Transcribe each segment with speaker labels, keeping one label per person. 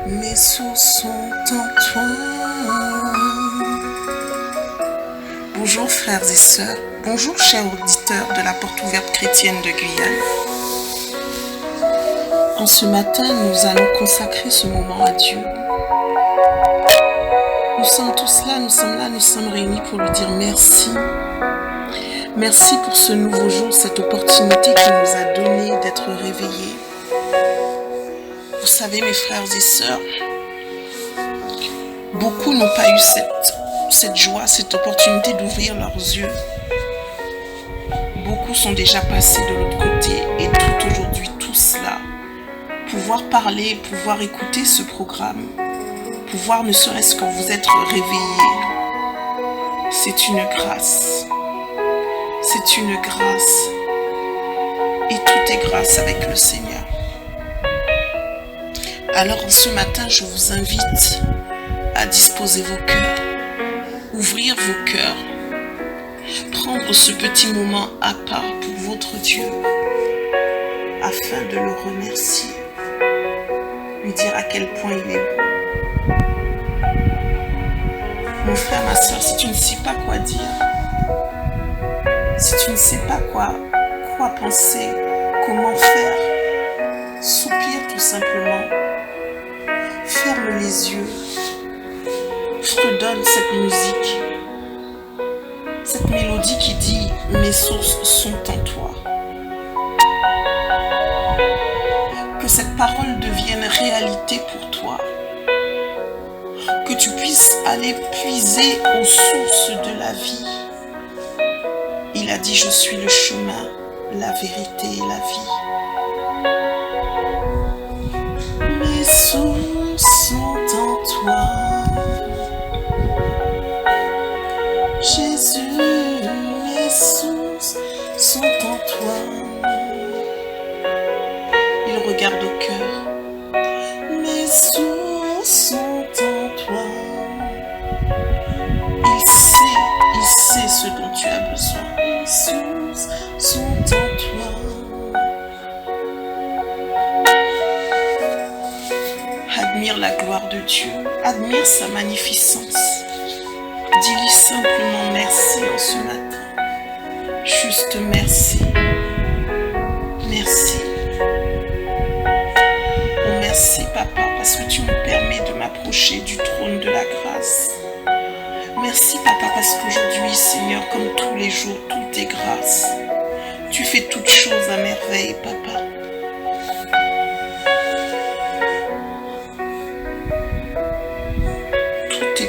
Speaker 1: Mes sources sont en toi. Bonjour frères et sœurs, bonjour chers auditeurs de la porte ouverte chrétienne de Guyane. En ce matin, nous allons consacrer ce moment à Dieu. Nous sommes tous là, nous sommes réunis pour lui dire merci. Merci pour ce nouveau jour, cette opportunité qu'il nous a donnée d'être réveillés. Vous savez mes frères et sœurs, beaucoup n'ont pas eu cette joie, cette opportunité d'ouvrir leurs yeux. Beaucoup sont déjà passés de l'autre côté et tout aujourd'hui, tout cela, pouvoir parler, pouvoir écouter ce programme, pouvoir ne serait-ce que vous être réveillés, c'est une grâce. C'est une grâce. Et tout est grâce avec le Seigneur. Alors ce matin, je vous invite à disposer vos cœurs, ouvrir vos cœurs, prendre ce petit moment à part pour votre Dieu, afin de le remercier, lui dire à quel point il est bon. Mon frère, ma soeur, si tu ne sais pas quoi dire, si tu ne sais pas quoi penser, comment faire, soupire tout simplement. Ferme les yeux. Je te donne cette musique, cette mélodie qui dit « Mes sources sont en toi ». Que cette parole devienne réalité pour toi. Que tu puisses aller puiser aux sources de la vie. Il a dit « Je suis le chemin, la vérité et la vie ». Mes sources sont en toi, Jésus, mes sources sont en toi. Il regarde au cœur, mes sources sont en toi. Il sait ce dont tu as besoin. Mes sources sont en toi. Admire la gloire de Dieu, admire sa magnificence. Dis-lui simplement merci en ce matin. Juste merci. Merci. Oh merci papa parce que tu me permets de m'approcher du trône de la grâce. Merci papa parce qu'aujourd'hui Seigneur, comme tous les jours, tout est grâce. Tu fais toutes choses à merveille papa.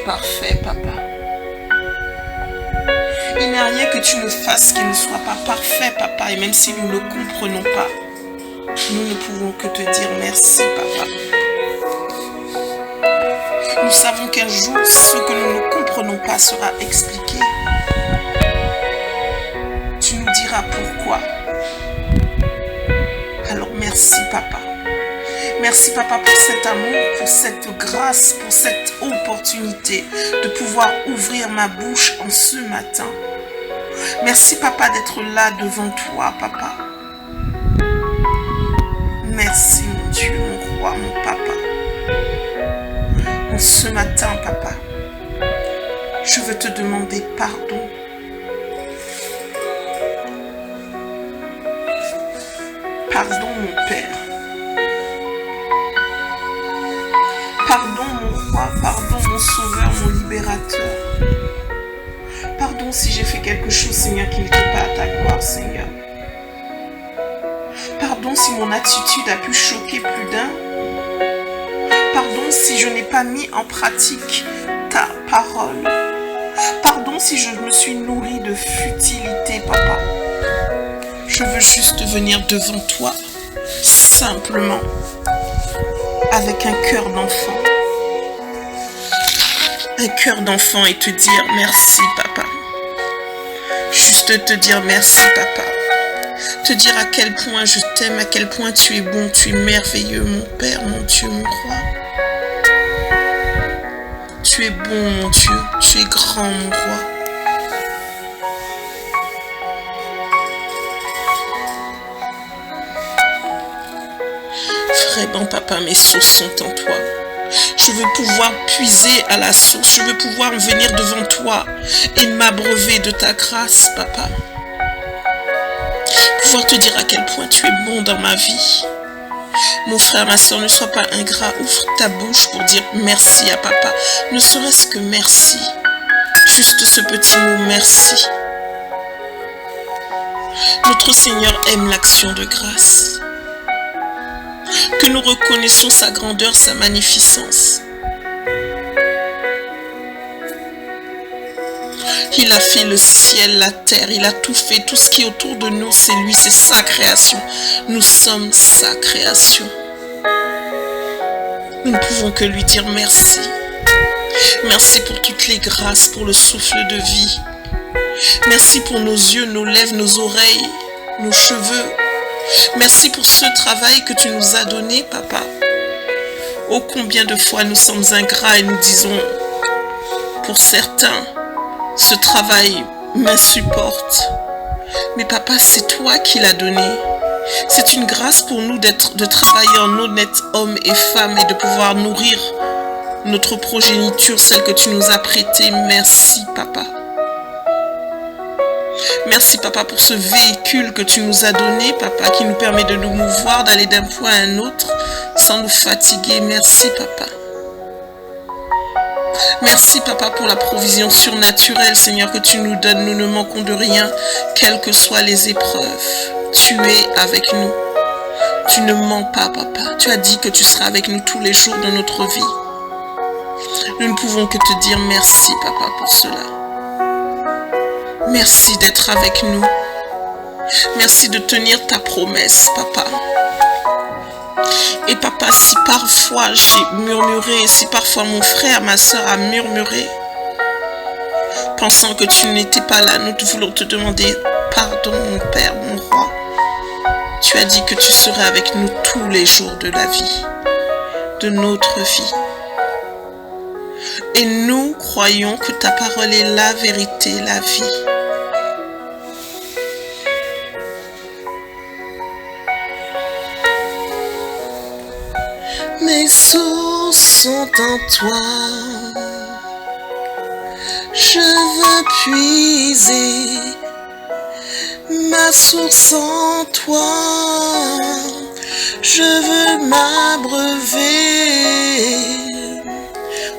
Speaker 1: Parfait, papa. Il n'y a rien que tu ne fasses qui ne soit pas parfait, papa. Et même si nous ne comprenons pas, nous ne pouvons que te dire merci, papa. Nous savons qu'un jour, ce que nous ne comprenons pas sera expliqué. Tu nous diras pourquoi. Alors merci, papa. Merci papa pour cet amour, pour cette grâce, pour cette opportunité de pouvoir ouvrir ma bouche en ce matin. Merci papa d'être là devant toi papa. Merci mon Dieu, mon roi, mon papa. En ce matin papa, je veux te demander pardon. Pardon mon Père. Pardon mon roi, pardon mon sauveur, mon libérateur. Pardon si j'ai fait quelque chose, Seigneur, qui n'était pas à ta gloire, Seigneur. Pardon si mon attitude a pu choquer plus d'un. Pardon si je n'ai pas mis en pratique ta parole. Pardon si je me suis nourrie de futilité, papa. Je veux juste venir devant toi, simplement, avec un cœur d'enfant. Un cœur d'enfant et te dire merci papa. Juste te dire merci papa. Te dire à quel point je t'aime, à quel point tu es bon, tu es merveilleux mon Père, mon Dieu, mon roi. Tu es bon mon Dieu, tu es grand mon roi. vraiment, papa, mes sources sont en toi. Je veux pouvoir puiser à la source. Je veux pouvoir venir devant toi et m'abreuver de ta grâce, papa. Pouvoir te dire à quel point tu es bon dans ma vie. Mon frère, ma soeur, ne sois pas ingrat. Ouvre ta bouche pour dire merci à papa. Ne serait-ce que merci. Juste ce petit mot merci. Notre Seigneur aime l'action de grâce. Que nous reconnaissions sa grandeur, sa magnificence. Il a fait le ciel, la terre, il a tout fait. Tout ce qui est autour de nous, c'est lui, c'est sa création. Nous sommes sa création. Nous ne pouvons que lui dire merci. Merci pour toutes les grâces, pour le souffle de vie. Merci pour nos yeux, nos lèvres, nos oreilles, nos cheveux. Merci pour ce travail que tu nous as donné, papa. Oh, combien de fois nous sommes ingrats et nous disons, pour certains, ce travail m'insupporte. Mais papa, c'est toi qui l'as donné. C'est une grâce pour nous de travailler en honnêtes hommes et femmes et de pouvoir nourrir notre progéniture, celle que tu nous as prêtée. Merci, papa. Merci, papa, pour ce véhicule que tu nous as donné, papa, qui nous permet de nous mouvoir, d'aller d'un point à un autre, sans nous fatiguer. Merci, papa. Merci, papa, pour la provision surnaturelle, Seigneur, que tu nous donnes. Nous ne manquons de rien, quelles que soient les épreuves. Tu es avec nous. Tu ne mens pas, papa. Tu as dit que tu seras avec nous tous les jours de notre vie. Nous ne pouvons que te dire merci, papa, pour cela. Merci d'être avec nous. Merci de tenir ta promesse, papa. Et papa, si parfois j'ai murmuré, si parfois mon frère, ma soeur a murmuré, pensant que tu n'étais pas là, nous voulons te demander pardon, mon Père, mon Roi. Tu as dit que tu serais avec nous tous les jours de la vie, de notre vie. Et nous croyons que ta parole est la vérité, la vie. Mes sources sont en toi. Je veux puiser ma source en toi. Je veux m'abreuver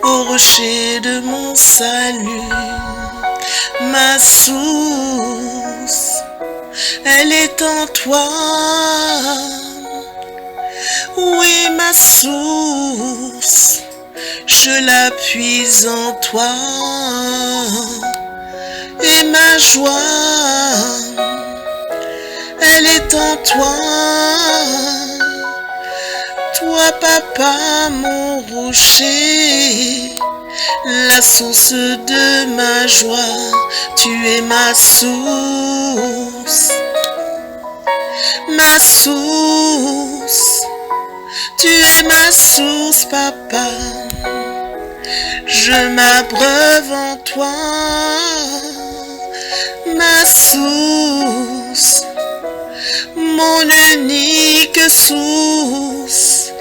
Speaker 1: au rocher de mon salut. Ma source, elle est en toi. Oui, ma source, je la puise en toi. Et ma joie, elle est en toi. Toi, papa, mon rocher, la source de ma joie. Tu es ma source, ma source. Tu es ma source, papa. Je m'abreuve en toi, ma source, mon unique source.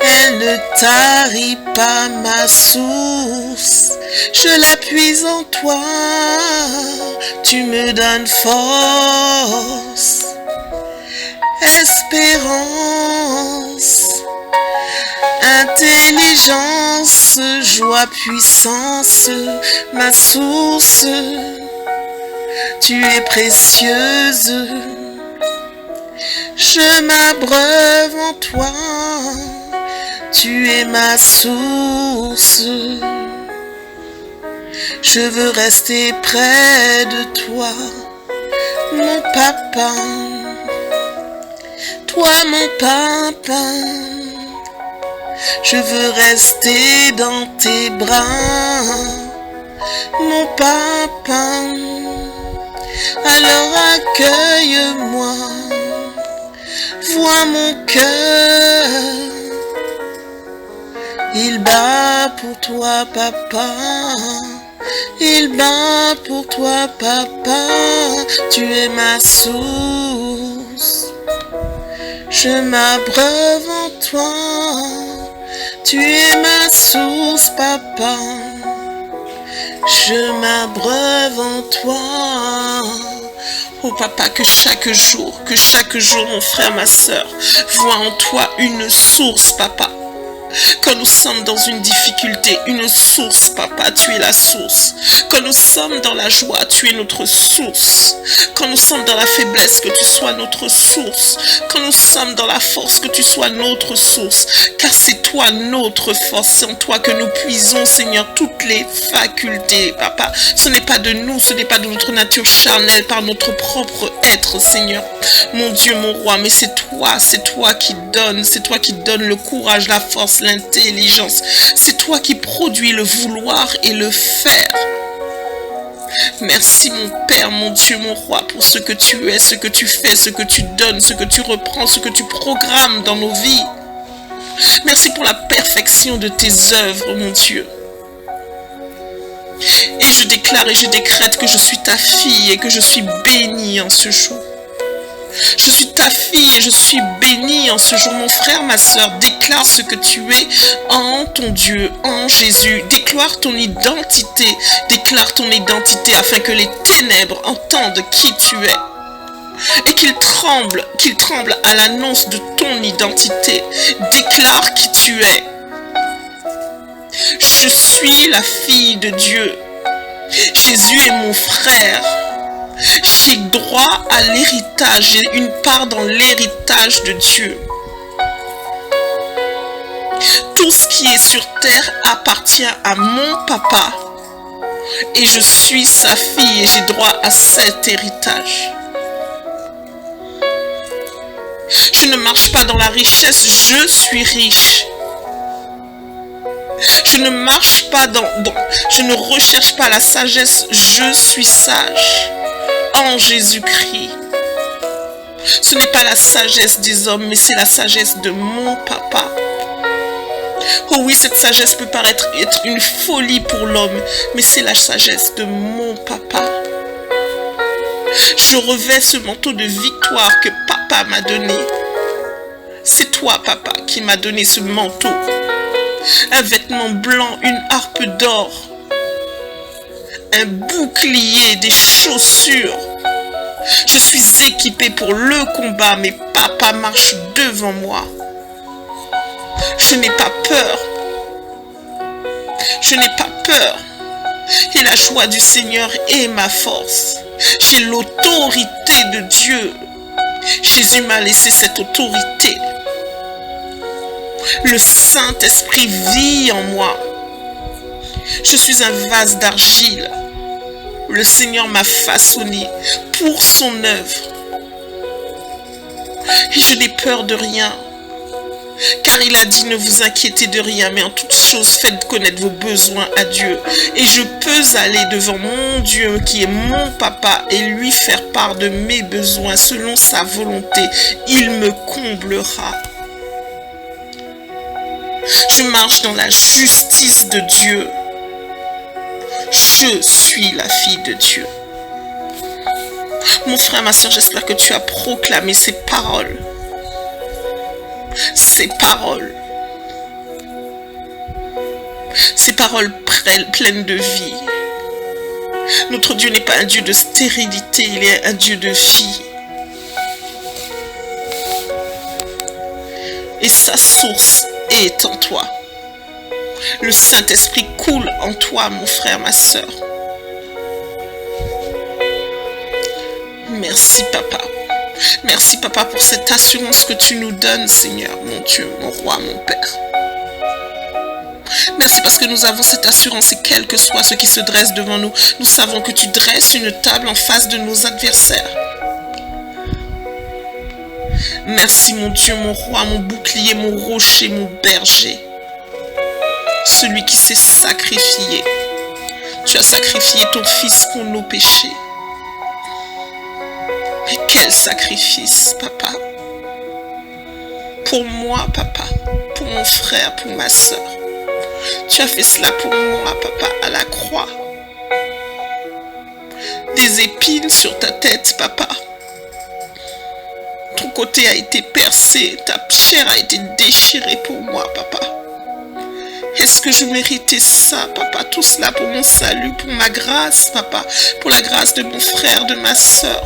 Speaker 1: Elle ne tarit pas, ma source. Je la puise en toi. Tu me donnes force, espérance, intelligence, joie, puissance, ma source. Tu es précieuse. Je m'abreuve en toi. Tu es ma source. Je veux rester près de toi, mon papa. Toi, mon papa. Je veux rester dans tes bras, mon papa. Alors accueille-moi. Vois mon cœur. Il bat pour toi, papa. Il bat pour toi, papa. Tu es ma source. Je m'abreuve en toi. Tu es ma source, papa. Je m'abreuve en toi. Oh papa, que chaque jour, mon frère, ma soeur, voit en toi une source, papa. Quand nous sommes dans une difficulté, une source, papa, tu es la source. Quand nous sommes dans la joie, tu es notre source. Quand nous sommes dans la faiblesse, que tu sois notre source. Quand nous sommes dans la force, que tu sois notre source. Car c'est toi notre force, c'est en toi que nous puisons, Seigneur, toutes les facultés, papa. Ce n'est pas de nous, ce n'est pas de notre nature charnelle, par notre propre être, Seigneur. Mon Dieu, mon roi, mais c'est toi qui donnes le courage, la force, l'intelligence. C'est toi qui produis le vouloir et le faire. Merci mon Père, mon Dieu, mon roi, pour ce que tu es, ce que tu fais, ce que tu donnes, ce que tu reprends, ce que tu programmes dans nos vies. Merci pour la perfection de tes œuvres, mon Dieu. Et je déclare et je décrète que je suis ta fille et que je suis bénie en ce jour. Je suis ta fille et je suis bénie en ce jour. Mon frère, ma soeur, déclare ce que tu es en ton Dieu, en Jésus. Déclare ton identité afin que les ténèbres entendent qui tu es. Et qu'ils tremblent à l'annonce de ton identité. Déclare qui tu es. Je suis la fille de Dieu. Jésus est mon frère. J'ai droit à l'héritage, j'ai une part dans l'héritage de Dieu. Tout ce qui est sur terre appartient à mon papa. Et je suis sa fille et j'ai droit à cet héritage. Je ne marche pas dans la richesse, je suis riche. Je ne marche pas je ne recherche pas la sagesse, je suis sage. En Jésus-Christ. Ce n'est pas la sagesse des hommes, mais c'est la sagesse de mon papa. Oh oui, cette sagesse peut paraître être une folie pour l'homme, mais c'est la sagesse de mon papa. Je revêts ce manteau de victoire que papa m'a donné. C'est toi, papa, qui m'a donné ce manteau. Un vêtement blanc, une harpe d'or, un bouclier, des chaussures. Je suis équipée pour le combat, mais papa marche devant moi. Je n'ai pas peur. Je n'ai pas peur. Et la joie du Seigneur est ma force. J'ai l'autorité de Dieu. Jésus m'a laissé cette autorité. Le Saint-Esprit vit en moi. Je suis un vase d'argile. Le Seigneur m'a façonné pour son œuvre. Et je n'ai peur de rien. Car il a dit, ne vous inquiétez de rien, mais en toute chose, faites connaître vos besoins à Dieu. Et je peux aller devant mon Dieu, qui est mon papa, et lui faire part de mes besoins selon sa volonté. Il me comblera. Je marche dans la justice de Dieu. Je suis la fille de Dieu. Mon frère, ma soeur, j'espère que tu as proclamé ces paroles. Ces paroles. Ces paroles pleines de vie. Notre Dieu n'est pas un Dieu de stérilité, il est un Dieu de vie. Et sa source est en toi. Le Saint-Esprit coule en toi, mon frère, ma soeur. Merci, papa. Merci, papa, pour cette assurance que tu nous donnes, Seigneur, mon Dieu, mon roi, mon Père. Merci parce que nous avons cette assurance et quel que soit ce qui se dresse devant nous, nous savons que tu dresses une table en face de nos adversaires. Merci, mon Dieu, mon roi, mon bouclier, mon rocher, mon berger. Celui qui s'est sacrifié. Tu as sacrifié ton fils pour nos péchés. Mais quel sacrifice, papa. Pour moi, papa. Pour mon frère, pour ma soeur. Tu as fait cela pour moi, papa, à la croix. Des épines sur ta tête, papa. côté a été percé, ta chair a été déchirée pour moi, papa. Est-ce que je méritais ça, papa? Tout cela pour mon salut, pour ma grâce, papa, pour la grâce de mon frère, de ma sœur,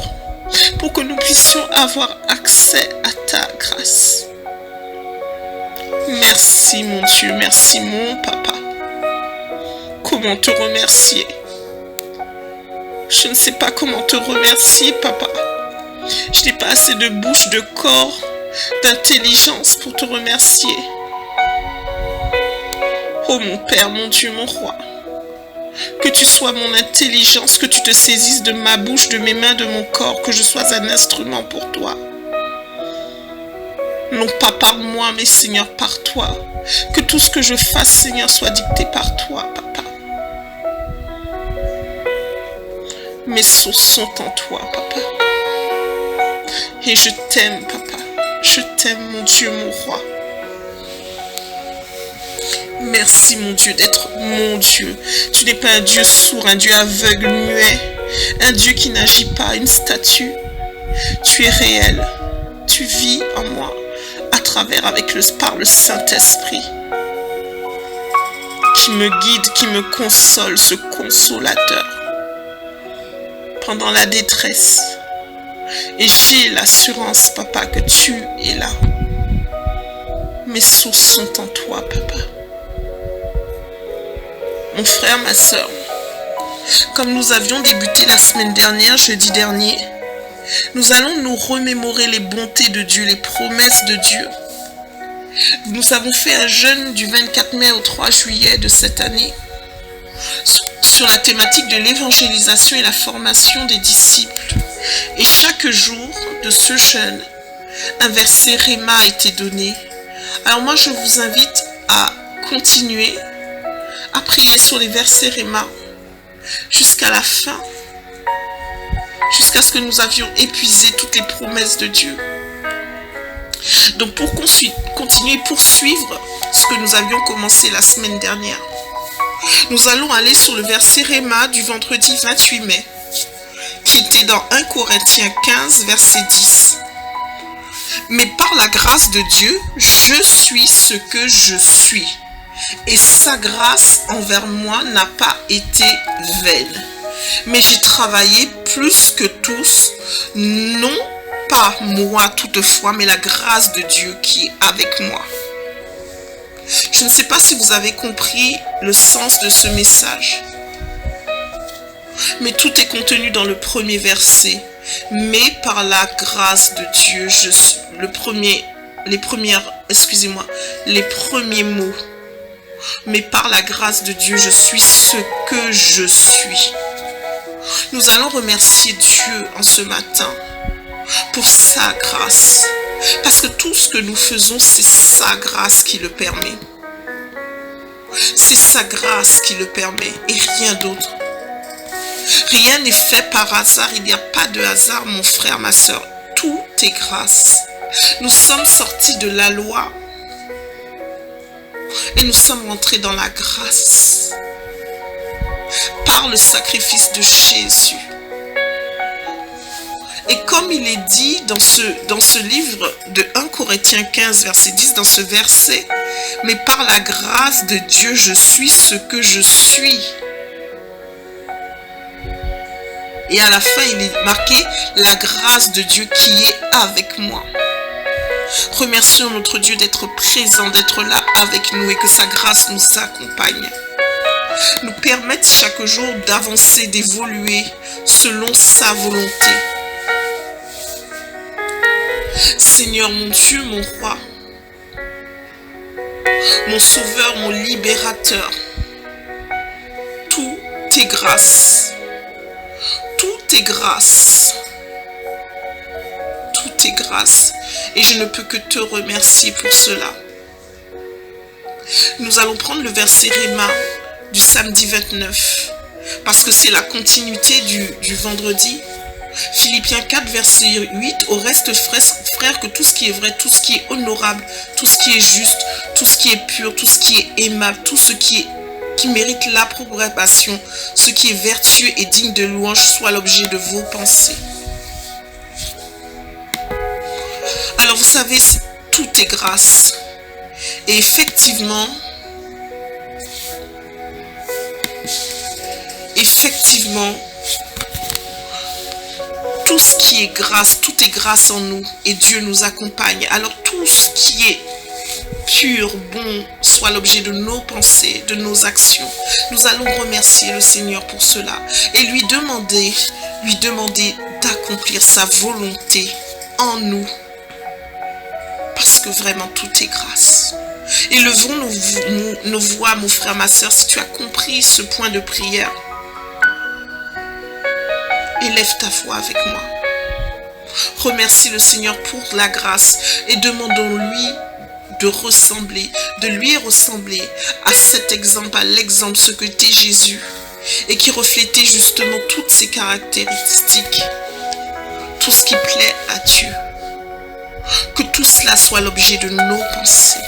Speaker 1: pour que nous puissions avoir accès à ta grâce. Merci, mon Dieu, merci, mon papa. Comment te remercier? Je ne sais pas comment te remercier, papa. Je n'ai pas assez de bouche, de corps, d'intelligence pour te remercier. Oh mon Père, mon Dieu, mon Roi, que tu sois mon intelligence, que tu te saisisses de ma bouche, de mes mains, de mon corps, que je sois un instrument pour toi. Non pas par moi, mais Seigneur, par toi. Que tout ce que je fasse, Seigneur, soit dicté par toi, papa. Mes sources sont en toi, papa. Et je t'aime, papa. Je t'aime, mon Dieu, mon Roi. Merci, mon Dieu, d'être mon Dieu. Tu n'es pas un Dieu sourd, un Dieu aveugle, muet, un Dieu qui n'agit pas, une statue. Tu es réel. Tu vis en moi à travers par le Saint-Esprit qui me guide, qui me console, ce consolateur pendant la détresse. Et j'ai l'assurance, papa, que tu es là. Mes sources sont en toi, papa. Mon frère, ma soeur, comme nous avions débuté la semaine dernière, jeudi dernier, nous allons nous remémorer les bontés de Dieu, les promesses de Dieu. Nous avons fait un jeûne du 24 mai au 3 juillet de cette année sur la thématique de l'évangélisation et la formation des disciples. Et chaque jour de ce jeûne, un verset Réma a été donné. Alors moi, je vous invite à continuer à prier sur les versets Réma jusqu'à la fin, jusqu'à ce que nous avions épuisé toutes les promesses de Dieu. Donc pour continuer et poursuivre ce que nous avions commencé la semaine dernière, nous allons aller sur le verset Réma du vendredi 28 mai, qui était dans 1 Corinthiens 15, verset 10. Mais par la grâce de Dieu, je suis ce que je suis. Et sa grâce envers moi n'a pas été vaine. Mais j'ai travaillé plus que tous, non pas moi toutefois, mais la grâce de Dieu qui est avec moi. Je ne sais pas si vous avez compris le sens de ce message, mais tout est contenu dans le premier verset. Mais par la grâce de Dieu, je suis les premiers mots. Mais par la grâce de Dieu, je suis ce que je suis. Nous allons remercier Dieu en ce matin pour sa grâce. Parce que tout ce que nous faisons, c'est sa grâce qui le permet. C'est sa grâce qui le permet et rien d'autre. Rien n'est fait par hasard, il n'y a pas de hasard, mon frère, ma soeur. Tout est grâce. Nous sommes sortis de la loi et nous sommes rentrés dans la grâce par le sacrifice de Jésus. Et comme il est dit dans ce livre de 1 Corinthiens 15, verset 10, dans ce verset, mais par la grâce de Dieu, je suis ce que je suis. Et à la fin, il est marqué la grâce de Dieu qui est avec moi. Remercions notre Dieu d'être présent, d'être là avec nous et que sa grâce nous accompagne. Nous permette chaque jour d'avancer, d'évoluer selon sa volonté. Seigneur, mon Dieu, mon Roi, mon Sauveur, mon Libérateur, tout est grâce. Tout est grâce. Tout est grâce. Et je ne peux que te remercier pour cela. Nous allons prendre le verset Réma du samedi 29. Parce que c'est la continuité du vendredi. Philippiens 4, verset 8. Au reste, frères, que tout ce qui est vrai, tout ce qui est honorable, tout ce qui est juste, tout ce qui est pur, tout ce qui est aimable, tout ce qui mérite l'approbation, ce qui est vertueux et digne de louange, soit l'objet de vos pensées. Alors vous savez, tout est grâce. Et effectivement, tout ce qui est grâce, tout est grâce en nous et Dieu nous accompagne. Alors tout ce qui est pur, bon, soit l'objet de nos pensées, de nos actions. Nous allons remercier le Seigneur pour cela et lui demander d'accomplir sa volonté en nous. Parce que vraiment tout est grâce. Élevons nos voix, mon frère, ma soeur, si tu as compris ce point de prière. Élève ta voix avec moi. Remercie le Seigneur pour la grâce et demandons-lui de lui ressembler à cet exemple, à l'exemple, ce que était Jésus et qui reflétait justement toutes ses caractéristiques, tout ce qui plaît à Dieu. Que tout cela soit l'objet de nos pensées.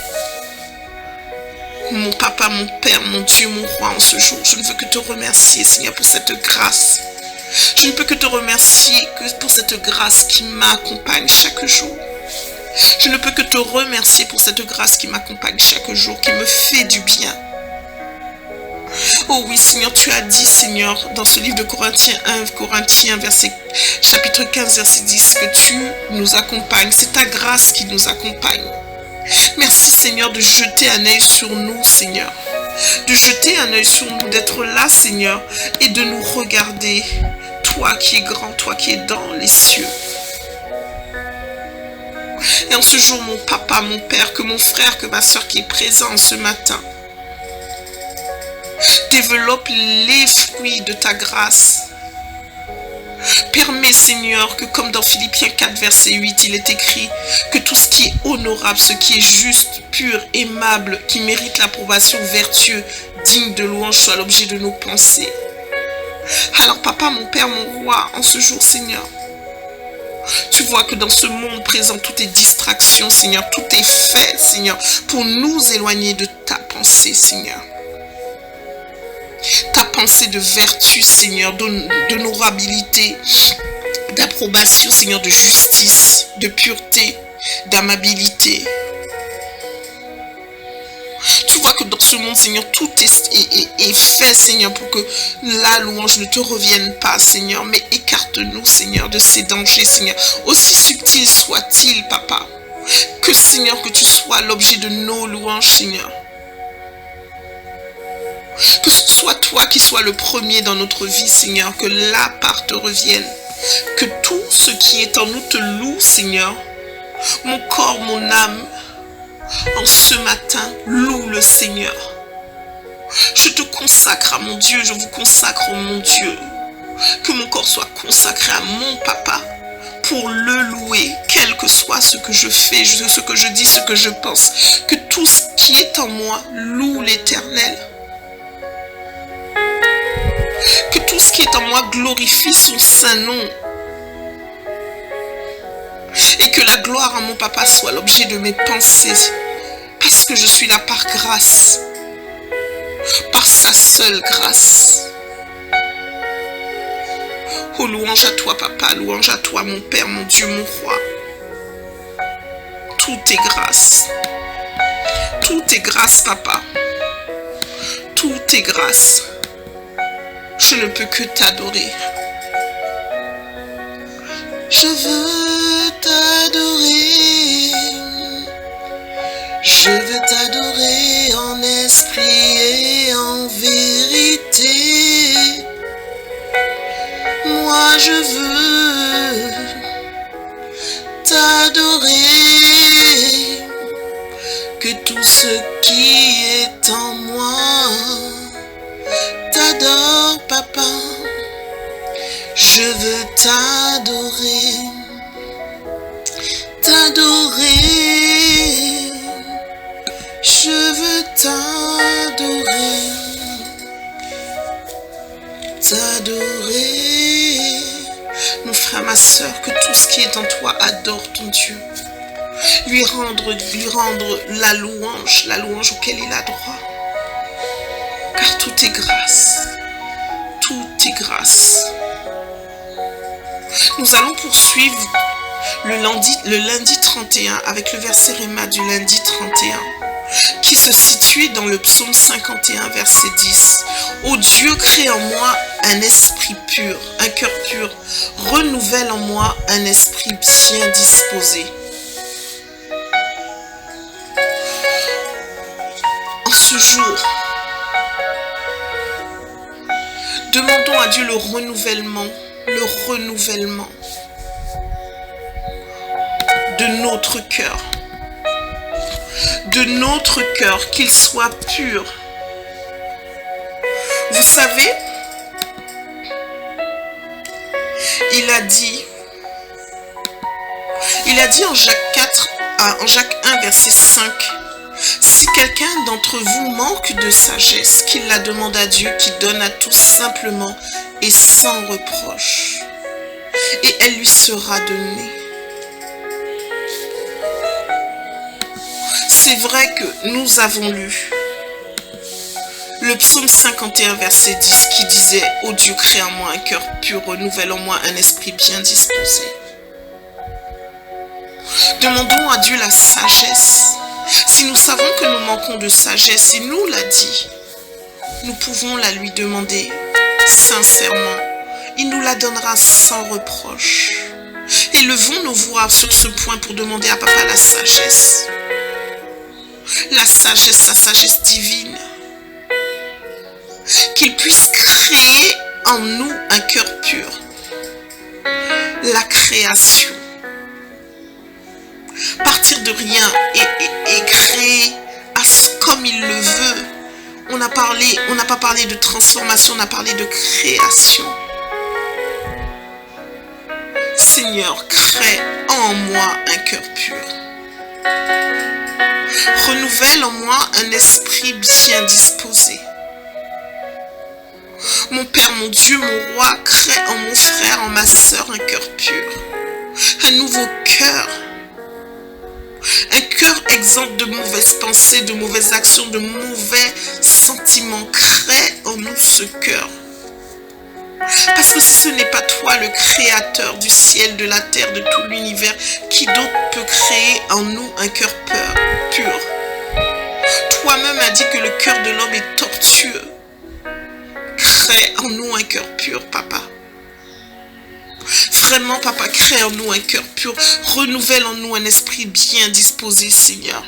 Speaker 1: Mon papa, mon père, mon Dieu, mon roi, en ce jour, je ne veux que te remercier, Seigneur, pour cette grâce. Je ne peux que te remercier pour cette grâce qui m'accompagne chaque jour. Je ne peux que te remercier pour cette grâce qui m'accompagne chaque jour, qui me fait du bien. Oh oui, Seigneur, tu as dit, Seigneur, dans ce livre de Corinthiens 1, chapitre 15, verset 10, que tu nous accompagnes. C'est ta grâce qui nous accompagne. Merci, Seigneur, de jeter un œil sur nous, Seigneur. De jeter un œil sur nous, d'être là, Seigneur, et de nous regarder. Toi qui es grand, toi qui es dans les cieux. Et en ce jour, mon papa, mon père, que mon frère, que ma soeur qui est présent ce matin, développe les fruits de ta grâce. Permets, Seigneur, que comme dans Philippiens 4, verset 8, il est écrit que tout ce qui est honorable, ce qui est juste, pur, aimable, qui mérite l'approbation, vertueux, digne de louange, soit l'objet de nos pensées. Alors, papa, mon père, mon roi, en ce jour, Seigneur, tu vois que dans ce monde présent, tout est distraction, Seigneur, tout est fait, Seigneur, pour nous éloigner de ta pensée, Seigneur. Ta pensée de vertu, Seigneur, d'honorabilité, d'approbation, Seigneur, de justice, de pureté, d'amabilité. Tu vois que dans ce monde, Seigneur, tout est fait, Seigneur, pour que la louange ne te revienne pas, Seigneur. Mais écarte-nous, Seigneur, de ces dangers, Seigneur. Aussi subtil soit-il, Papa. Que, Seigneur, que tu sois l'objet de nos louanges, Seigneur. Que ce soit toi qui sois le premier dans notre vie, Seigneur. Que la part te revienne. Que tout ce qui est en nous te loue, Seigneur. Mon corps, mon âme. En ce matin, loue le Seigneur. Je te consacre à mon Dieu, je vous consacre à mon Dieu. Que mon corps soit consacré à mon papa pour le louer, quel que soit ce que je fais, ce que je dis, ce que je pense. Que tout ce qui est en moi loue l'Éternel. Que tout ce qui est en moi glorifie son saint nom. Et que la gloire à mon papa soit l'objet de mes pensées. Parce que je suis là par grâce. Par sa seule grâce. Oh, louange à toi, papa. Louange à toi, mon Père, mon Dieu, mon roi. Tout est grâce. Tout est grâce, papa. Tout est grâce. Je ne peux que t'adorer. Je veux t'adorer. Je veux t'adorer en esprit et en vérité. Moi je veux t'adorer. Que tout ce qui est en moi t'adore, papa. Je veux t'adorer. T'adorer. Je veux t'adorer. T'adorer. Mon frère, ma soeur, que tout ce qui est en toi adore ton Dieu. Lui rendre la louange auquel il a droit. Car tout est grâce. Tout est grâce. Nous allons poursuivre le lundi 31 avec le verset Réma du lundi 31 qui se situe dans le psaume 51 verset 10. Ô Dieu, crée en moi un esprit pur, un cœur pur, renouvelle en moi un esprit bien disposé. En ce jour, demandons à Dieu le renouvellement de notre cœur, qu'il soit pur. Vous savez, il a dit en Jacques 1 verset 5, si quelqu'un d'entre vous manque de sagesse, qu'il la demande à Dieu qui donne à tous simplement et sans reproche, et elle lui sera donnée. C'est vrai que nous avons lu le psaume 51 verset 10 qui disait « Ô Dieu, crée en moi un cœur pur, renouvelle en moi un esprit bien disposé ». Demandons à Dieu la sagesse. Si nous savons que nous manquons de sagesse, il nous l'a dit, nous pouvons la lui demander sincèrement. Il nous la donnera sans reproche. Élevons nos voix sur ce point pour demander à Papa la sagesse. La sagesse divine. Qu'il puisse créer en nous un cœur pur. La création. Partir de rien et créer comme il le veut. On n'a pas parlé de transformation, on a parlé de création. Seigneur, crée en moi un cœur pur. Renouvelle en moi un esprit bien disposé. Mon Père, mon Dieu, mon Roi, crée en mon frère, en ma sœur, un cœur pur. Un nouveau cœur. Un cœur exempt de mauvaises pensées, de mauvaises actions, de mauvais sentiments. Crée en nous ce cœur. Parce que si ce n'est pas toi, le créateur du ciel, de la terre, de tout l'univers, qui d'autre peut créer en nous un cœur pur? Toi-même as dit que le cœur de l'homme est tortueux. Crée en nous un cœur pur, Papa. Vraiment, Papa, crée en nous un cœur pur. Renouvelle en nous un esprit bien disposé, Seigneur.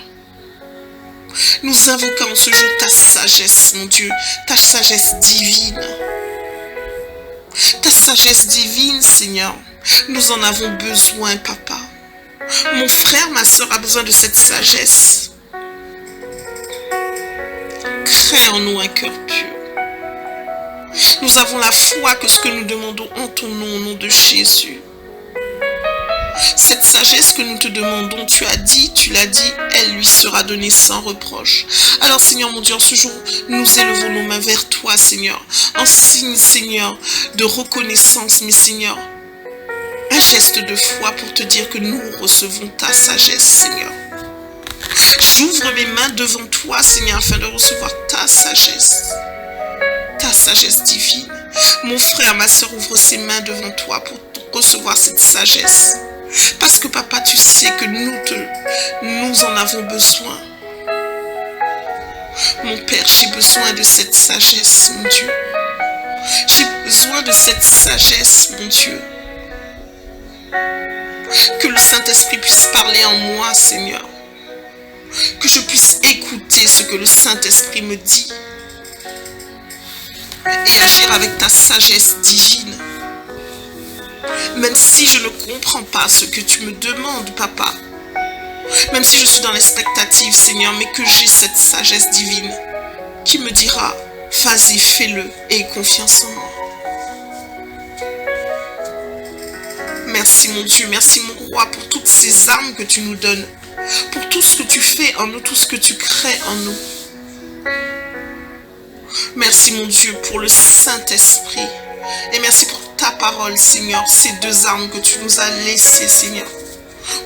Speaker 1: Nous invoquons ce jour ta sagesse, mon Dieu, ta sagesse divine. Ta sagesse divine, Seigneur. Nous en avons besoin, Papa. Mon frère, ma soeur a besoin de cette sagesse. Crée en nous un cœur pur. Nous avons la foi que ce que nous demandons en ton nom, au nom de Jésus. Cette sagesse que nous te demandons, tu l'as dit, elle lui sera donnée sans reproche. Alors Seigneur mon Dieu, en ce jour, nous élevons nos mains vers toi, Seigneur, en signe, Seigneur, de reconnaissance, mais Seigneur, un geste de foi pour te dire que nous recevons ta sagesse, Seigneur. J'ouvre mes mains devant toi, Seigneur, afin de recevoir ta sagesse divine. Mon frère, ma soeur, ouvre ses mains devant toi pour recevoir cette sagesse. Parce que Papa, tu sais que nous en avons besoin. Mon Père, j'ai besoin de cette sagesse, mon Dieu. J'ai besoin de cette sagesse, mon Dieu. Que le Saint-Esprit puisse parler en moi, Seigneur. Que je puisse écouter ce que le Saint-Esprit me dit. Et agir avec ta sagesse divine. Même si je ne comprends pas ce que tu me demandes, Papa. Même si je suis dans l'expectative, Seigneur, mais que j'ai cette sagesse divine qui me dira, vas-y, fais-le et aie confiance en moi. Merci mon Dieu, merci mon Roi pour toutes ces armes que tu nous donnes. Pour tout ce que tu fais en nous, tout ce que tu crées en nous. Merci mon Dieu pour le Saint-Esprit. Et merci pour ta parole, Seigneur. Ces deux armes que tu nous as laissées, Seigneur.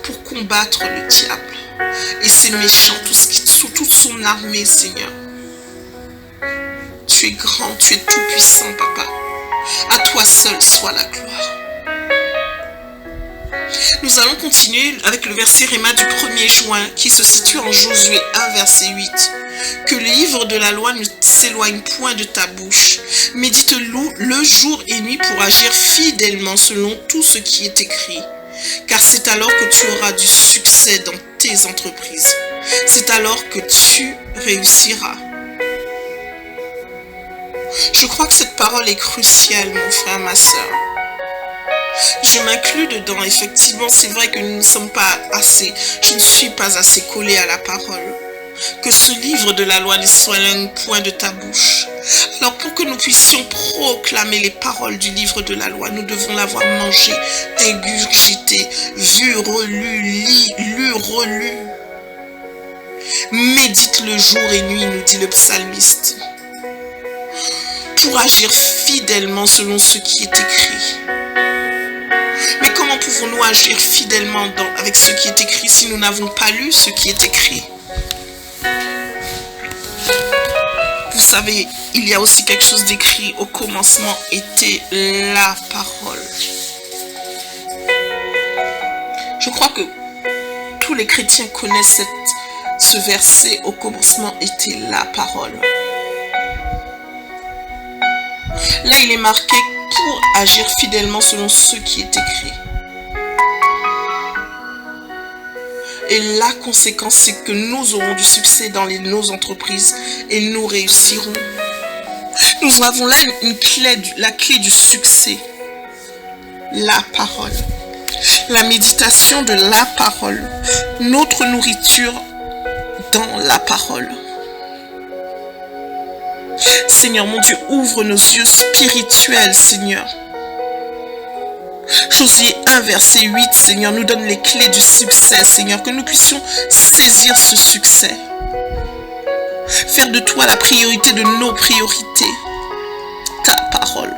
Speaker 1: Pour combattre le diable. Et ses méchants, toute son armée, Seigneur. Tu es grand, tu es tout puissant, Papa. À toi seul soit la gloire. Nous allons continuer avec le verset Réma du 1er juin qui se situe en Josué 1 verset 8. Que le livre de la loi ne s'éloigne point de ta bouche. Médite-le jour et nuit pour agir fidèlement selon tout ce qui est écrit. Car c'est alors que tu auras du succès dans tes entreprises. C'est alors que tu réussiras. Je crois que cette parole est cruciale, mon frère, ma soeur. Je m'inclus dedans, effectivement, c'est vrai que nous ne sommes pas assez, je ne suis pas assez collée à la parole. Que ce livre de la loi ne s'éloigne point de ta bouche. Alors pour que nous puissions proclamer les paroles du livre de la loi, nous devons l'avoir mangé, ingurgité, vu, relu, lu, relu. Médite le jour et nuit, nous dit le psalmiste, pour agir fidèlement selon ce qui est écrit. Mais comment pouvons-nous agir fidèlement avec ce qui est écrit si nous n'avons pas lu ce qui est écrit? Vous savez, il y a aussi quelque chose d'écrit. Au commencement était la parole. Je crois que tous les chrétiens connaissent ce verset. Au commencement était la parole. Là, il est marqué pour agir fidèlement selon ce qui est écrit. Et la conséquence, c'est que nous aurons du succès dans nos entreprises et nous réussirons. Nous avons là la clé du succès. La parole. La méditation de la parole. Notre nourriture dans la parole. Seigneur, mon Dieu, ouvre nos yeux spirituels, Seigneur. Josué 1, verset 8, Seigneur, nous donne les clés du succès, Seigneur, que nous puissions saisir ce succès. Faire de toi la priorité de nos priorités. Ta parole.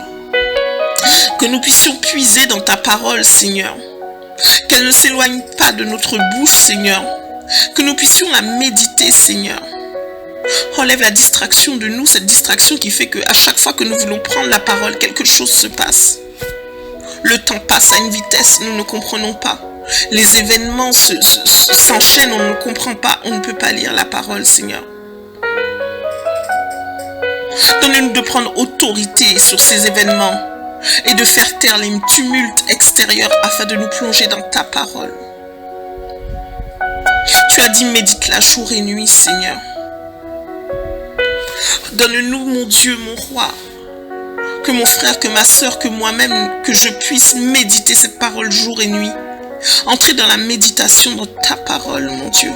Speaker 1: Que nous puissions puiser dans ta parole, Seigneur. Qu'elle ne s'éloigne pas de notre bouche, Seigneur. Que nous puissions la méditer, Seigneur. Enlève la distraction de nous, cette distraction qui fait qu'à chaque fois que nous voulons prendre la parole, quelque chose se passe. Le temps passe à une vitesse, nous ne comprenons pas. Les événements s'enchaînent, on ne comprend pas, on ne peut pas lire la parole, Seigneur. Donne-nous de prendre autorité sur ces événements et de faire taire les tumultes extérieurs afin de nous plonger dans ta parole. Tu as dit médite-la jour et nuit, Seigneur. Donne-nous, mon Dieu, mon roi, que mon frère, que ma soeur, que moi-même, que je puisse méditer cette parole jour et nuit. Entrer dans la méditation dans ta parole, mon Dieu.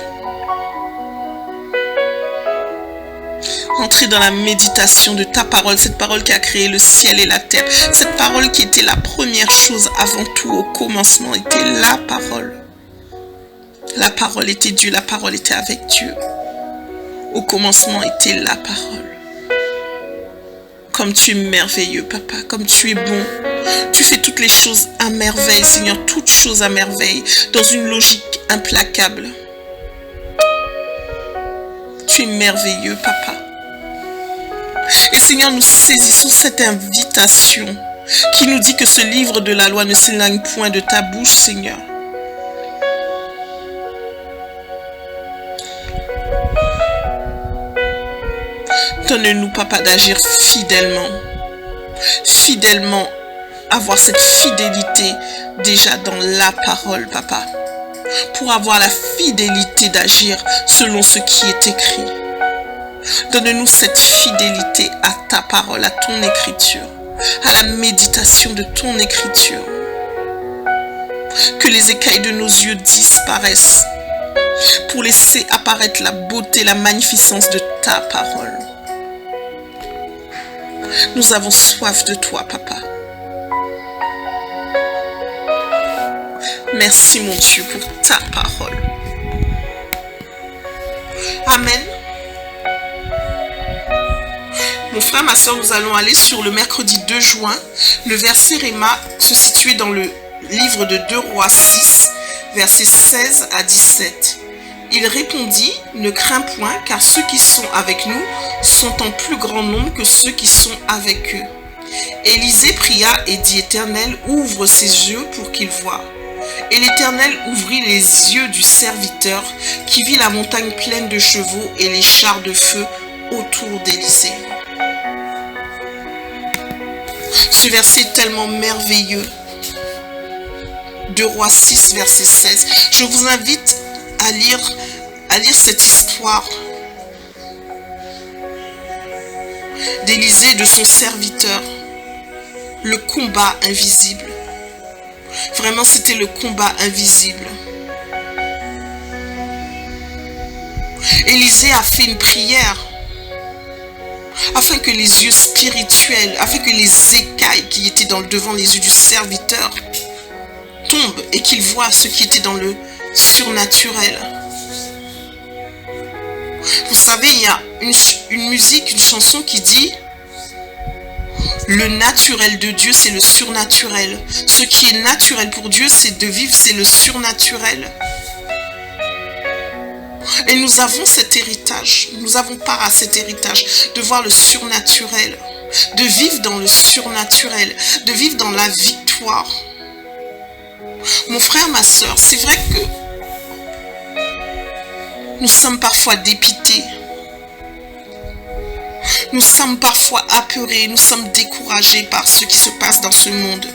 Speaker 1: Entrer dans la méditation de ta parole, cette parole qui a créé le ciel et la terre. Cette parole qui était la première chose avant tout, au commencement, était la parole. La parole était Dieu, la parole était avec Dieu. Au commencement était la parole. Comme tu es merveilleux, papa, comme tu es bon. Tu fais toutes les choses à merveille, Seigneur, toutes choses à merveille, dans une logique implacable. Tu es merveilleux, papa. Et Seigneur, nous saisissons cette invitation qui nous dit que ce livre de la loi ne s'éloigne point de ta bouche, Seigneur. Donne-nous, papa, d'agir fidèlement. Fidèlement, avoir cette fidélité déjà dans la parole, papa. Pour avoir la fidélité d'agir selon ce qui est écrit. Donne-nous cette fidélité à ta parole, à ton écriture, à la méditation de ton écriture. Que les écailles de nos yeux disparaissent pour laisser apparaître la beauté, la magnificence de ta parole. Nous avons soif de toi, papa. Merci, mon Dieu, pour ta parole. Amen. Mon frère, ma soeur, nous allons aller sur le mercredi 2 juin. Le verset Réma se situait dans le livre de 2 Rois 6, versets 16 à 17. Il répondit, ne crains point, car ceux qui sont avec nous sont en plus grand nombre que ceux qui sont avec eux. Élisée pria et dit, Éternel, ouvre ses yeux pour qu'il voie. Et l'Éternel ouvrit les yeux du serviteur qui vit la montagne pleine de chevaux et les chars de feu autour d'Élysée. Ce verset est tellement merveilleux. 2 Rois 6, verset 16. Je vous invite à lire cette histoire d'Élysée, de son serviteur. Le combat invisible. Vraiment, c'était le combat invisible. Élysée a fait une prière afin que les yeux spirituels, afin que les écailles qui étaient devant les yeux du serviteur tombent et qu'il voit ce qui était dans le surnaturel. Vous savez, il y a une musique, une chanson qui dit: le naturel de Dieu, c'est le surnaturel. Ce qui est naturel pour Dieu, c'est de vivre, c'est le surnaturel. Et nous avons cet héritage, nous avons part à cet héritage de voir le surnaturel, de vivre dans le surnaturel, de vivre dans la victoire. Mon frère, ma soeur, c'est vrai que nous sommes parfois dépités. Nous sommes parfois apeurés, nous sommes découragés par ce qui se passe dans ce monde.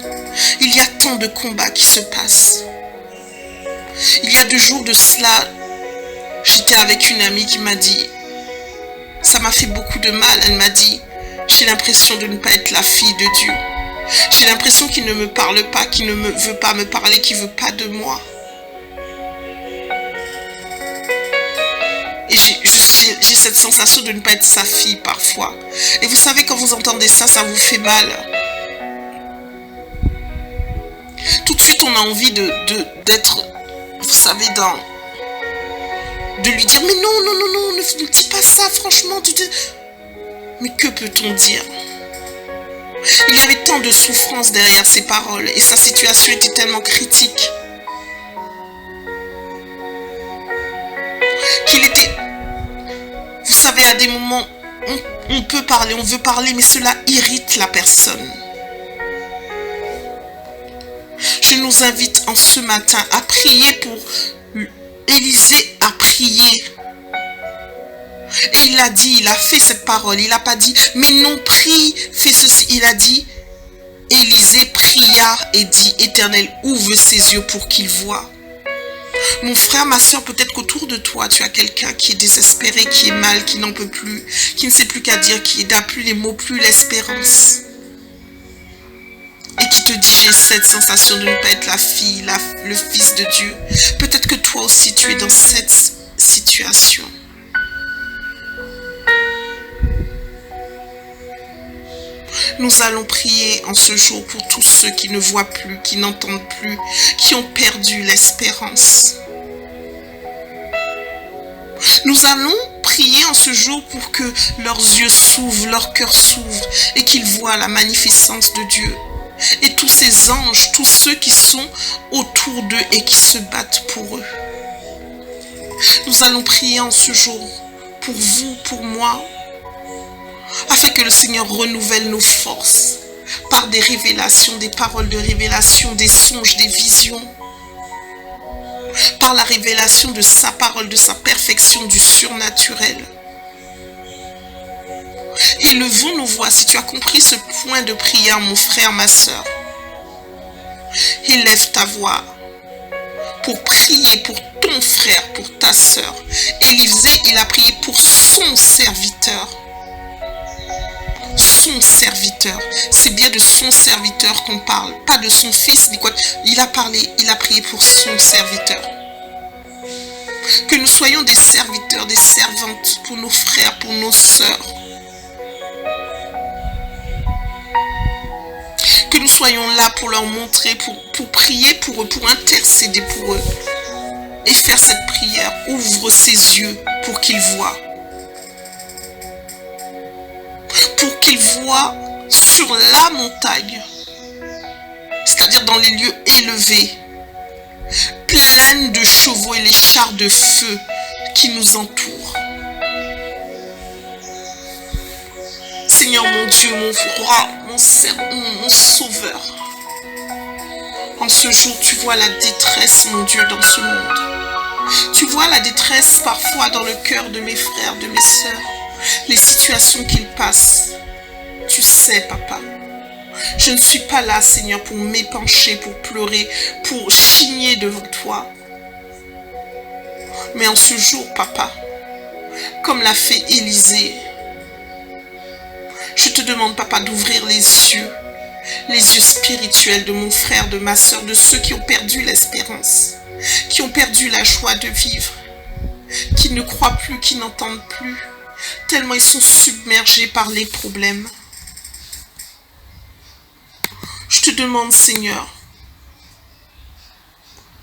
Speaker 1: Il y a tant de combats qui se passent. Il y a 2 jours de cela, j'étais avec une amie qui m'a dit, ça m'a fait beaucoup de mal, elle m'a dit, j'ai l'impression de ne pas être la fille de Dieu. J'ai l'impression qu'il ne me parle pas, qu'il ne veut pas me parler, qu'il ne veut pas de moi. Et j'ai cette sensation de ne pas être sa fille parfois. Et vous savez, quand vous entendez ça, ça vous fait mal. Tout de suite, on a envie d'être, vous savez, de lui dire, mais non, non, non, non, ne dis pas ça, franchement. Mais que peut-on dire? Il y avait tant de souffrance derrière ces paroles et sa situation était tellement critique qu'il était... Vous savez, à des moments, on peut parler, on veut parler, mais cela irrite la personne. Je nous invite en ce matin à prier pour... Élysée a prié. Et il a dit, il a fait cette parole. Il n'a pas dit, mais non, prie, fais ceci. Il a dit, Élysée pria et dit, Éternel, ouvre ses yeux pour qu'il voie. Mon frère, ma soeur, peut-être qu'autour de toi, tu as quelqu'un qui est désespéré, qui est mal, qui n'en peut plus, qui ne sait plus qu'à dire, qui n'a plus les mots, plus l'espérance. Et qui te dit, j'ai cette sensation de ne pas être la fille, le fils de Dieu. Peut-être que toi aussi, tu es dans cette situation. Nous allons prier en ce jour pour tous ceux qui ne voient plus, qui n'entendent plus, qui ont perdu l'espérance. Nous allons prier en ce jour pour que leurs yeux s'ouvrent, leur cœur s'ouvre et qu'ils voient la magnificence de Dieu. Et tous ces anges, tous ceux qui sont autour d'eux et qui se battent pour eux. Nous allons prier en ce jour pour vous, pour moi, afin que le Seigneur renouvelle nos forces par des révélations, des paroles de révélation, des songes, des visions, par la révélation de sa parole, de sa perfection, du surnaturel. Élevons nos voix. Si tu as compris ce point de prière, mon frère, ma soeur, élève ta voix pour prier pour ton frère, pour ta soeur. Élysée, il a prié pour son serviteur. Son serviteur. C'est bien de son serviteur qu'on parle, pas de son fils ni quoi. Il a prié pour son serviteur. Que nous soyons des serviteurs, des servantes pour nos frères, pour nos sœurs. Que nous soyons là pour leur montrer, pour prier pour eux, pour intercéder pour eux. Et faire cette prière. Ouvre ses yeux pour qu'ils voient. Pour qu'ils voient sur la montagne, c'est-à-dire dans les lieux élevés, pleines de chevaux et les chars de feu qui nous entourent. Seigneur mon Dieu, mon roi, mon sauveur, En ce jour, tu vois la détresse, mon Dieu, dans ce monde. Tu vois la détresse parfois dans le cœur de mes frères, de mes sœurs, les situations qu'ils passent. Tu sais, papa, je ne suis pas là, Seigneur, pour m'épancher, pour pleurer, pour chigner devant toi. Mais en ce jour, papa, comme l'a fait Élisée, je te demande, papa, d'ouvrir les yeux spirituels de mon frère, de ma sœur, de ceux qui ont perdu l'espérance, qui ont perdu la joie de vivre, qui ne croient plus, qui n'entendent plus, tellement ils sont submergés par les problèmes. Je te demande, Seigneur,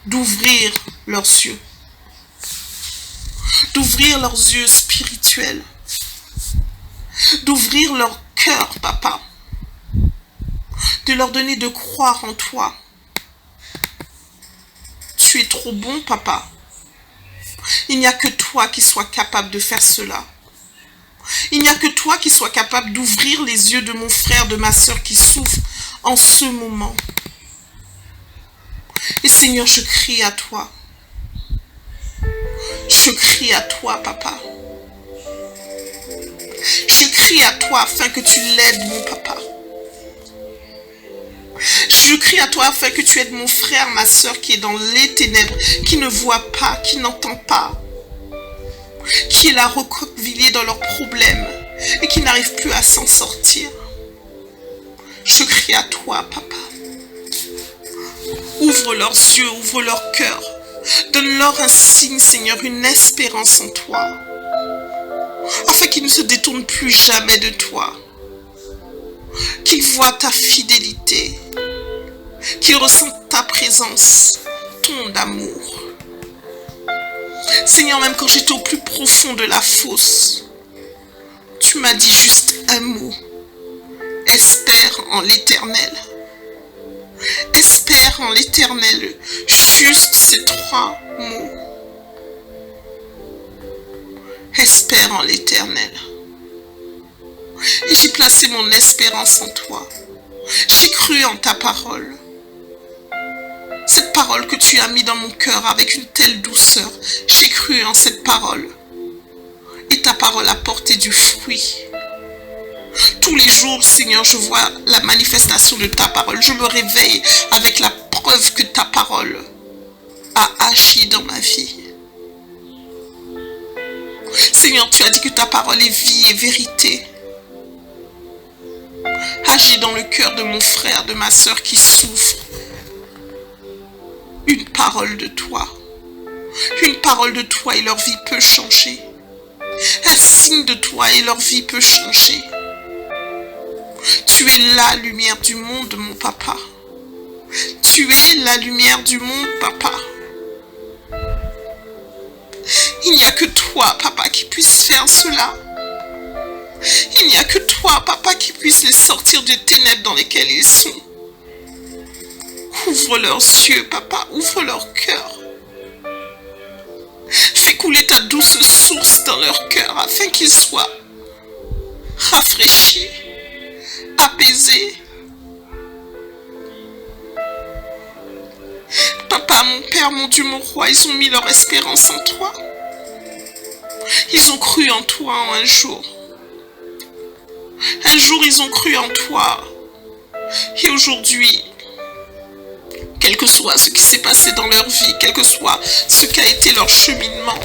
Speaker 1: d'ouvrir leurs yeux, d'ouvrir leurs yeux spirituels, d'ouvrir leur cœur, papa, de leur donner de croire en toi. Tu es trop bon, papa. Il n'y a que toi qui sois capable de faire cela. Il n'y a que toi qui sois capable d'ouvrir les yeux de mon frère, de ma sœur qui souffre en ce moment. Et Seigneur, je crie à toi. Je crie à toi, papa. Je crie à toi afin que tu l'aides, mon papa. Je crie à toi afin que tu aides mon frère, ma sœur qui est dans les ténèbres, qui ne voit pas, qui n'entend pas, qui est là recroquevillé dans leurs problèmes et qui n'arrive plus à s'en sortir. Je crie à toi, papa. Ouvre leurs yeux, ouvre leur cœur. Donne-leur un signe, Seigneur, une espérance en toi, afin qu'ils ne se détournent plus jamais de toi, qu'ils voient ta fidélité, qu'ils ressentent ta présence, ton amour. Seigneur, même quand j'étais au plus profond de la fosse, tu m'as dit juste un mot. Espère en l'Éternel. Espère en l'Éternel. Juste ces 3 mots. Espère en l'Éternel. Et j'ai placé mon espérance en toi. J'ai cru en ta parole. Cette parole que tu as mis dans mon cœur avec une telle douceur. J'ai cru en cette parole. Et ta parole a porté du fruit. Tous les jours, Seigneur, je vois la manifestation de ta parole. Je me réveille avec la preuve que ta parole a agi dans ma vie. Seigneur, tu as dit que ta parole est vie et vérité. Agis dans le cœur de mon frère, de ma sœur qui souffre. Une parole de toi. Une parole de toi et leur vie peut changer. Un signe de toi et leur vie peut changer. Tu es la lumière du monde, mon papa. Tu es la lumière du monde, papa. Il n'y a que toi, papa, qui puisse faire cela. Il n'y a que toi, papa, qui puisse les sortir des ténèbres dans lesquelles ils sont. Ouvre leurs yeux, papa, ouvre leur cœur. Fais couler ta douce source dans leur cœur afin qu'ils soient rafraîchis, apaisés. Papa, mon Père, mon Dieu, mon Roi, ils ont mis leur espérance en toi. Ils ont cru en toi un jour. Un jour, ils ont cru en toi. Et aujourd'hui, quel que soit ce qui s'est passé dans leur vie, quel que soit ce qu'a été leur cheminement,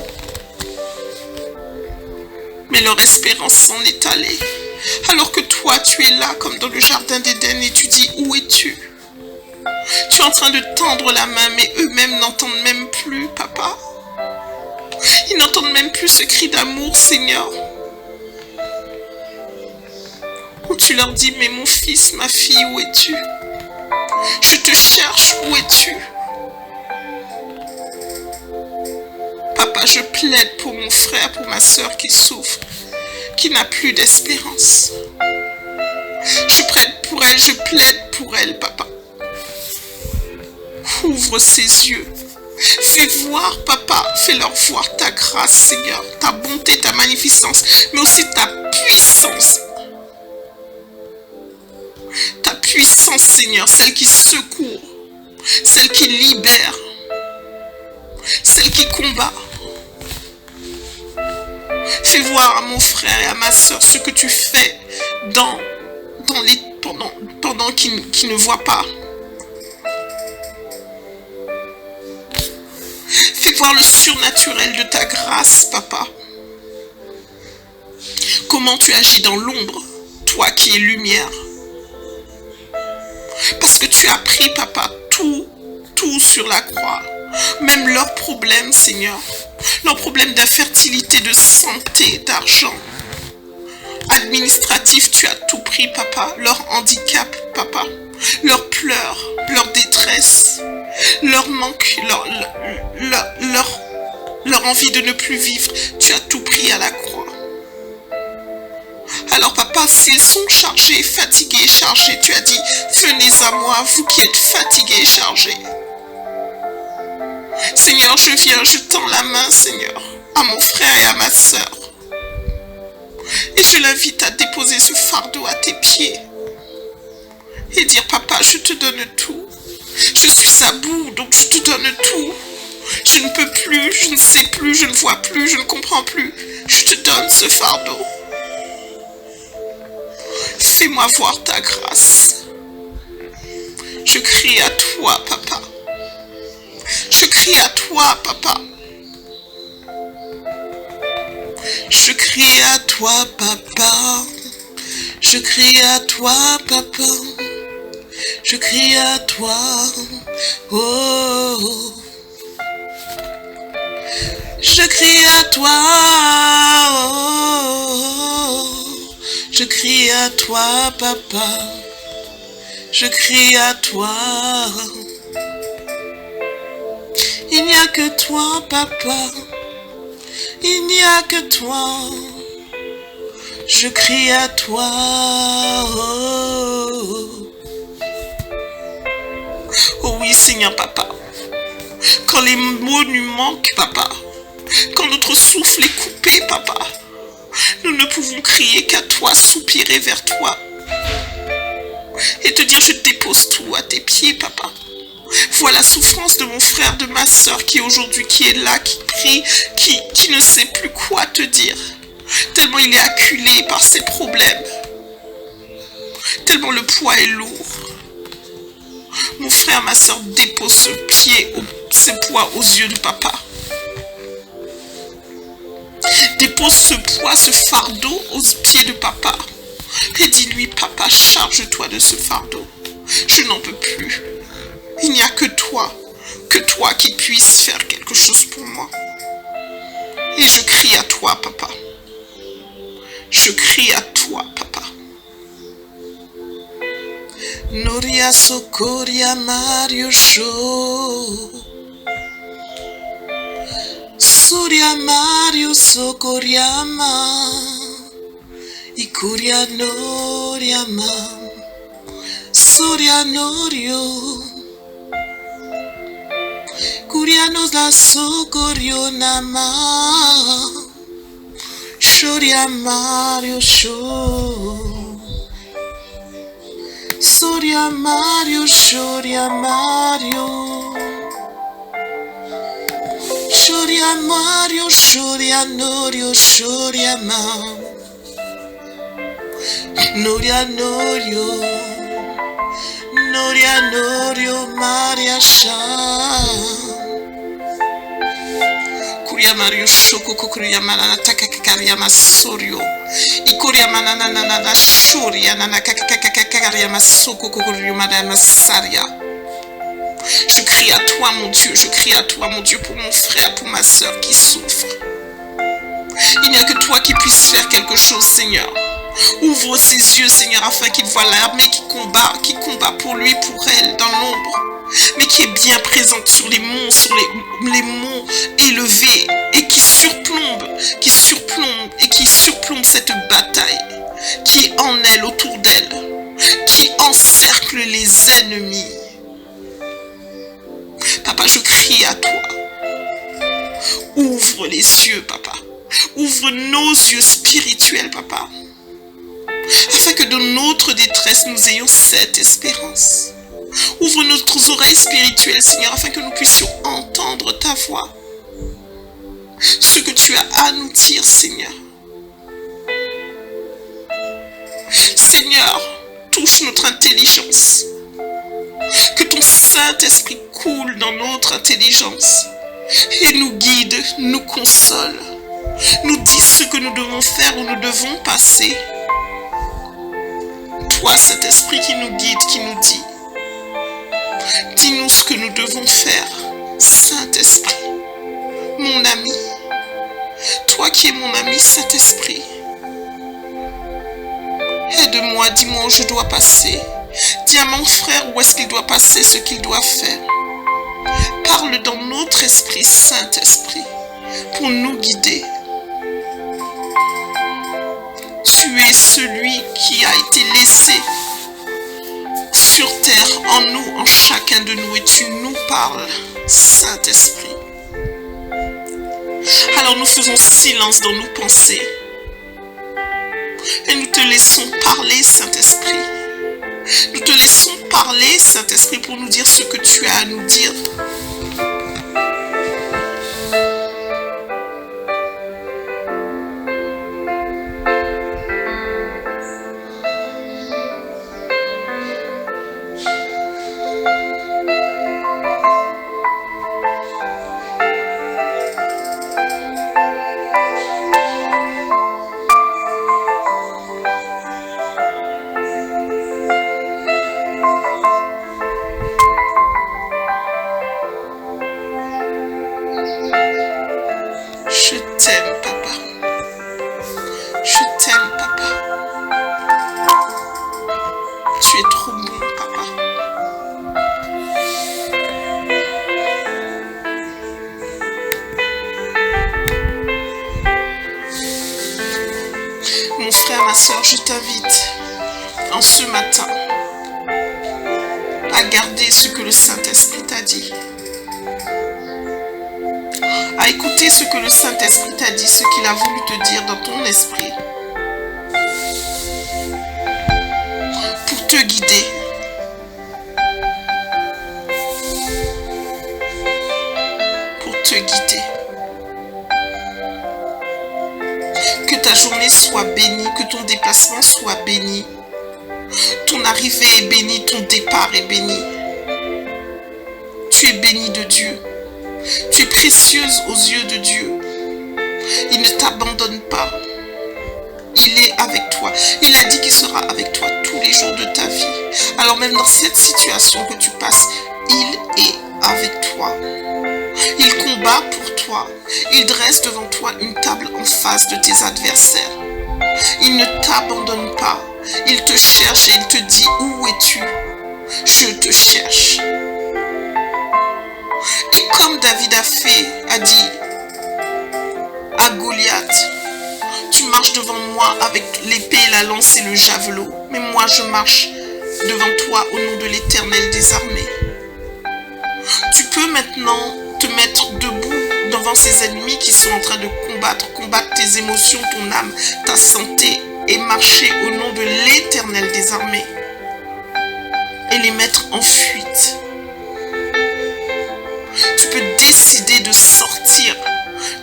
Speaker 1: mais leur espérance s'en est allée. Alors que toi, tu es là comme dans le jardin d'Éden et tu dis, où es-tu? Tu es en train de tendre la main, mais eux-mêmes n'entendent même plus, papa. Ils n'entendent même plus ce cri d'amour, Seigneur. Où tu leur dis, mais mon fils, ma fille, où es-tu? Je te cherche, où es-tu? Papa, je plaide pour mon frère, pour ma sœur qui souffre, qui n'a plus d'espérance. Je plaide pour elle, je plaide pour elle, papa. Ouvre ses yeux. Fais voir, papa, fais-leur voir ta grâce, Seigneur, ta bonté, ta magnificence, mais aussi ta puissance. Ta puissance, Seigneur, celle qui secourt celle qui libère, celle qui combat. Fais voir à mon frère et à ma soeur ce que tu fais pendant qu'ils ne voient pas. Fais voir le surnaturel de ta grâce, papa. Comment tu agis dans l'ombre, toi qui es lumière. Parce que tu as pris, papa, tout sur la croix. Même leurs problèmes, Seigneur. Leurs problèmes d'infertilité, de santé, d'argent. Administratif, tu as tout pris, papa. Leur handicap, papa. Leurs pleurs, leur détresse, leur manque, leur envie de ne plus vivre. Tu as tout pris à la croix. Alors papa, s'ils sont chargés, fatigués et chargés, tu as dit, venez à moi, vous qui êtes fatigués et chargés. Seigneur, je viens, je tends la main, Seigneur, à mon frère et à ma sœur. Et je l'invite à déposer ce fardeau à tes pieds. Et dire, papa, je te donne tout. Je suis à bout, donc je te donne tout. Je ne peux plus, je ne sais plus, je ne vois plus, je ne comprends plus. Je te donne ce fardeau. Fais-moi voir ta grâce. Je crie à toi, papa. Je crie à toi, papa. Je crie à toi, papa. Je crie à toi, papa. Je crie à toi. Oh. Je crie à toi. Oh. Je crie à toi, papa. Je crie à toi. Il n'y a que toi, papa. Il n'y a que toi. Je crie à toi. Oh, oh oui, Seigneur, papa. Quand les mots nous manquent, papa. Quand notre souffle est coupé, papa. Nous ne pouvons crier qu'à toi, soupirer vers toi. Et te dire, je dépose tout à tes pieds, papa. Vois la souffrance de mon frère, de ma soeur qui est là, qui prie, qui ne sait plus quoi te dire. Tellement il est acculé par ses problèmes. Tellement le poids est lourd. Mon frère, ma soeur dépose ce poids aux yeux de papa. Dépose ce poids, ce fardeau aux pieds de papa. Et dis-lui, papa, charge-toi de ce fardeau. Je n'en peux plus. Il n'y a que toi qui puisses faire quelque chose pour moi. Et je crie à toi, papa. Je crie à toi, papa. Noria Sokoria Mario Show. Surya Mario Sokoriama. Ikuria Noriama. Surya Norio. Kurianos la socorrió nama. Shoria Mario Show. Soria Mario, Shoria Mario. Shoria Mario, Shoria Norio, Shoria Ma. Noria Norio. Noria Norio Maria Sha. Kuria Mario Shoko Kuria Manana Takakaria Masorio. Ikuria Manana Nana Shoria Nana Kakakaria Masoko Kuria Madame Saria. Je crie à toi, mon Dieu, je crie à toi, mon Dieu, pour mon frère, pour ma soeur qui souffre. Il n'y a que toi qui puisses faire quelque chose, Seigneur. Ouvre ses yeux, Seigneur, afin qu'il voie l'armée qui combat pour lui, pour elle, dans l'ombre, mais qui est bien présente sur les monts, les monts élevés, et qui surplombe cette bataille, qui est en elle, autour d'elle, qui encercle les ennemis. Papa, je crie à toi. Ouvre les yeux, papa. Ouvre nos yeux spirituels, papa. Afin que dans notre détresse, nous ayons cette espérance. Ouvre nos oreilles spirituelles, Seigneur, afin que nous puissions entendre ta voix. Ce que tu as à nous dire, Seigneur. Seigneur, touche notre intelligence. Que ton Saint-Esprit coule dans notre intelligence et nous guide, nous console, nous dit ce que nous devons faire, où nous devons passer. Toi, Saint-Esprit qui nous guide, qui nous dit, dis-nous ce que nous devons faire. Saint-Esprit, mon ami, toi qui es mon ami, Saint-Esprit, aide-moi, dis-moi où je dois passer. Dis à mon frère où est-ce qu'il doit passer, ce qu'il doit faire. Parle dans notre esprit, Saint-Esprit, pour nous guider. Tu es celui qui a été laissé sur terre en nous, en chacun de nous, et tu nous parles, Saint-Esprit. Alors nous faisons silence dans nos pensées et nous te laissons parler, Saint-Esprit. Nous te laissons parler, Saint-Esprit, pour nous dire ce que tu as à nous dire. Mon frère, ma soeur, je t'invite en ce matin à garder ce que le Saint-Esprit t'a dit, à écouter ce que le Saint-Esprit t'a dit, ce qu'il a voulu te dire dans ton esprit, pour te guider. Pour te guider. Que ta journée soit bénie, que ton déplacement soit béni. Ton arrivée est bénie, ton départ est béni. Tu es bénie de Dieu. Tu es précieuse aux yeux de Dieu. Il ne t'abandonne pas. Il est avec toi. Il a dit qu'il sera avec toi tous les jours de ta vie. Alors même dans cette situation que tu passes, il est avec toi. Il combat pour toi. Il dresse devant toi une table en face de tes adversaires. Il ne t'abandonne pas. Il te cherche et il te dit, où es-tu? Je te cherche. Et comme David a dit à Goliath, tu marches devant moi avec l'épée, la lance et le javelot, mais moi je marche devant toi au nom de l'Éternel des armées. Tu peux maintenant te mettre debout devant ces ennemis qui sont en train de combattre tes émotions, ton âme, ta santé, et marcher au nom de l'Éternel des armées et les mettre en fuite. Tu peux décider de sortir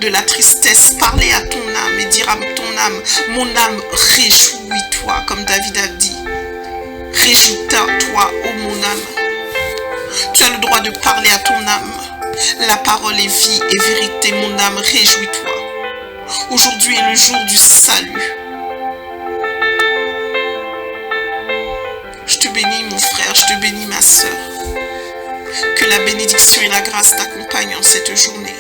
Speaker 1: de la tristesse, parler à ton âme et dire à ton âme, mon âme, réjouis-toi, comme David a dit. Réjouis-toi, ô mon âme. Tu as le droit de parler à ton âme. La parole est vie et vérité, mon âme, réjouis-toi. Aujourd'hui est le jour du salut. Je te bénis, mon frère, je te bénis, ma soeur. Que la bénédiction et la grâce t'accompagnent en cette journée.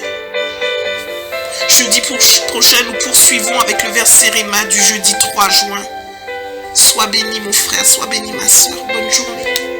Speaker 1: Jeudi prochain, nous poursuivons avec le verset Réma du jeudi 3 juin. Sois béni, mon frère, sois béni, ma soeur. Bonne journée.